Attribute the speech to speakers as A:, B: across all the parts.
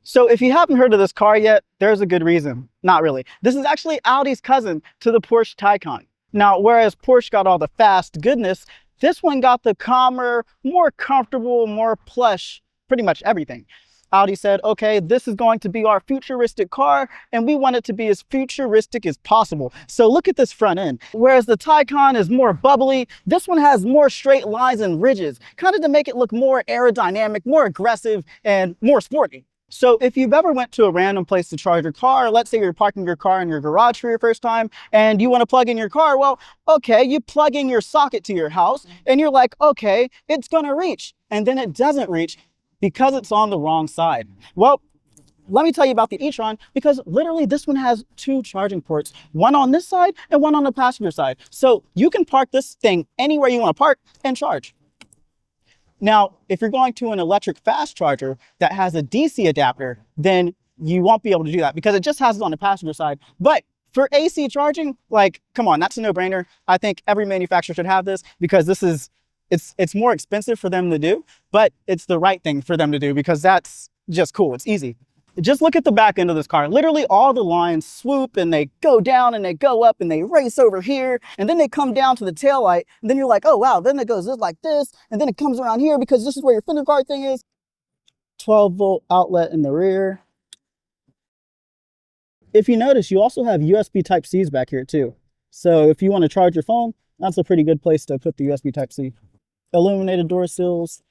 A: So if you haven't heard of this car yet, there's a good reason. Not really. This is actually Audi's cousin to the Porsche Taycan. Now, whereas Porsche got all the fast goodness, this one got the calmer, more comfortable, more plush, pretty much everything. Audi said, okay, this is going to be our futuristic car, and we want it to be as futuristic as possible. So look at this front end. Whereas the Taycan is more bubbly, this one has more straight lines and ridges, kind of to make it look more aerodynamic, more aggressive, and more sporty. So if you've ever went to a random place to charge your car, let's say you're parking your car in your garage for your first time and you want to plug in your car, well, okay, you plug in your socket to your house and you're like, okay, it's going to reach. And then it doesn't reach because it's on the wrong side. Well, let me tell you about the e-tron, because literally this one has two charging ports, one on this side and one on the passenger side. So you can park this thing anywhere you want to park and charge. Now, if you're going to an electric fast charger that has a DC adapter, then you won't be able to do that because it just has it on the passenger side. But for AC charging, like, come on, that's a no-brainer. I think every manufacturer should have this because this is, it's more expensive for them to do, but it's the right thing for them to do because that's just cool. It's easy. Just look at the back end of this car. Literally all the lines swoop and they go down and they go up and they race over here. And then they come down to the tail light. And then you're like, oh, wow. Then it goes just like this. And then it comes around here because this is where your fender guard thing is. 12-volt outlet in the rear. If you notice, you also have USB Type-Cs back here too. So if you want to charge your phone, that's a pretty good place to put the USB Type-C. Illuminated door sills.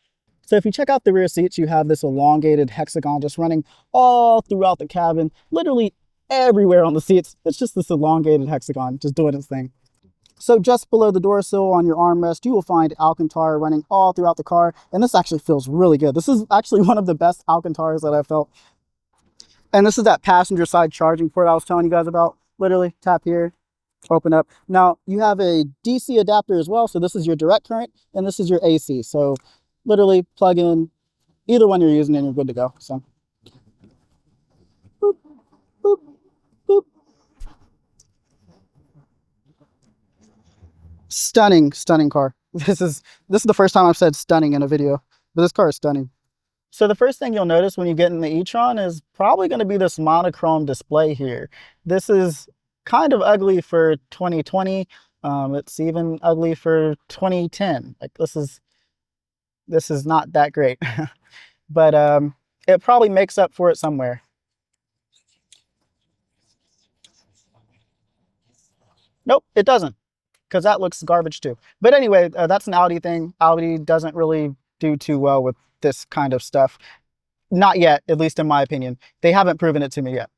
A: So if you check out the rear seats, you have this elongated hexagon just running all throughout the cabin, literally everywhere on the seats. It's just this elongated hexagon just doing its thing. So just below the door sill on your armrest, you will find Alcantara running all throughout the car. And this actually feels really good. This is actually one of the best Alcantaras that I've felt. And this is that passenger side charging port I was telling you guys about. Literally tap here, open up. Now you have a DC adapter as well. So this is your direct current and this is your AC. So literally plug in either one you're using and you're good to go. So boop, boop, boop. Stunning, stunning car. This is the first time I've said stunning in a video, but this car is stunning. So the first thing you'll notice when you get in the e-tron is probably going to be this monochrome display here. This is kind of ugly for 2020. It's even ugly for 2010. Like this is not that great, but it probably makes up for it somewhere. Nope, it doesn't, because that looks garbage too. But anyway, that's an Audi thing. Audi doesn't really do too well with this kind of stuff. Not yet, at least in my opinion. They haven't proven it to me yet.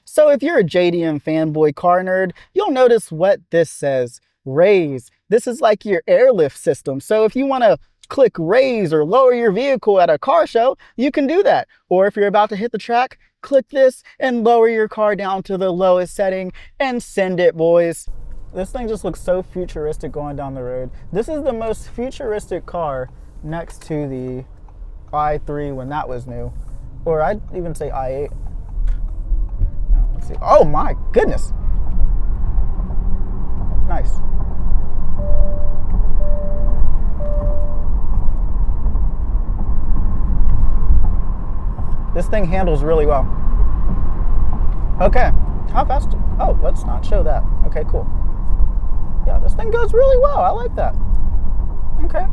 A: So if you're a JDM fanboy car nerd, you'll notice what this says, raise. This is like your airlift system. So if you want to click raise or lower your vehicle at a car show, you can do that. Or if you're about to hit the track, click this and lower your car down to the lowest setting and send it, boys. This thing just looks so futuristic going down the road. This is the most futuristic car next to the i3 when that was new. Or I'd even say i8. No, let's see. Oh my goodness. Nice. This thing handles really well. Okay, how fast? Oh, let's not show that. Okay, cool. Yeah, this thing goes really well. I like that. Okay.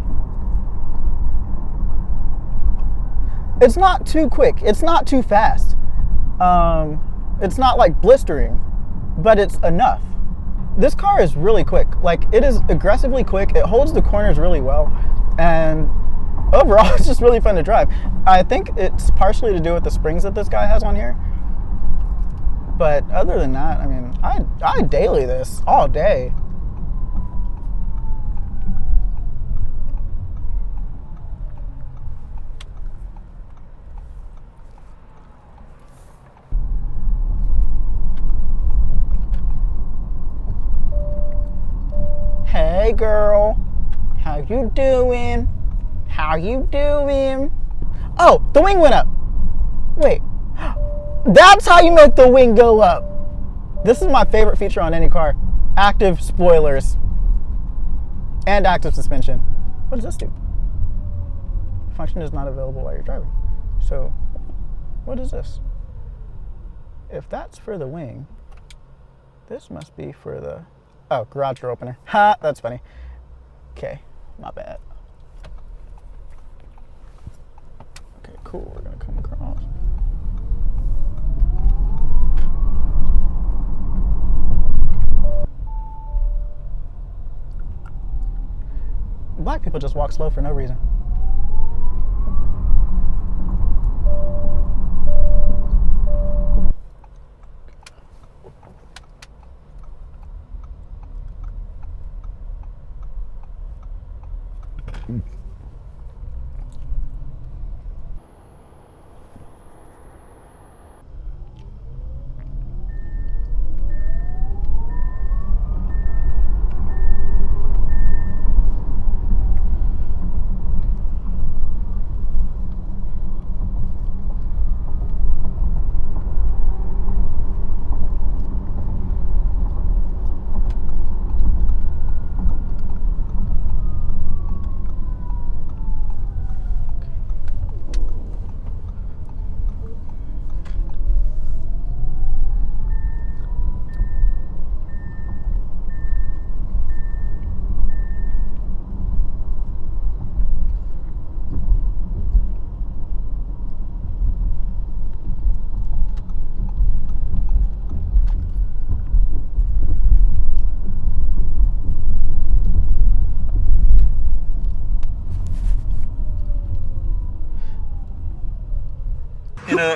A: It's not too quick. It's not too fast. It's not like blistering, but it's enough. This car is really quick. Like, it is aggressively quick. It holds the corners really well. And overall, it's just really fun to drive. I think it's partially to do with the springs that this guy has on here. But other than that, I mean, I daily this all day. Hey girl, how you doing? How you doing? Oh, the wing went up. Wait, that's how you make the wing go up. This is my favorite feature on any car. Active spoilers and active suspension. What does this do? Function is not available while you're driving. So What is this? If that's for the wing, this must be for the... Oh, garage door opener. Ha, that's funny. Okay, my bad. Okay, cool. We're gonna come across. Black people just walk slow for no reason.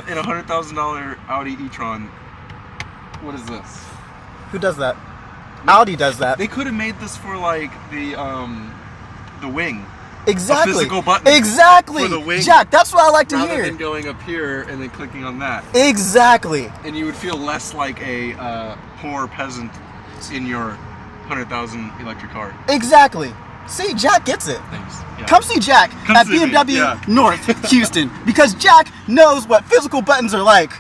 B: In a $100,000 Audi E-tron, what is this?
A: Who does that? Audi does that.
B: They could have made this for like the wing.
A: Exactly.
B: A physical button.
A: Exactly.
B: For the wing.
A: Jack, that's what I like to
B: rather
A: hear.
B: Rather than going up here and then clicking on that.
A: Exactly.
B: And you would feel less like a poor peasant in your 100,000 electric car.
A: Exactly. See, Jack gets it.
B: Thanks. Yeah.
A: Come see Jack at BMW North Houston, because Jack knows what physical buttons are like.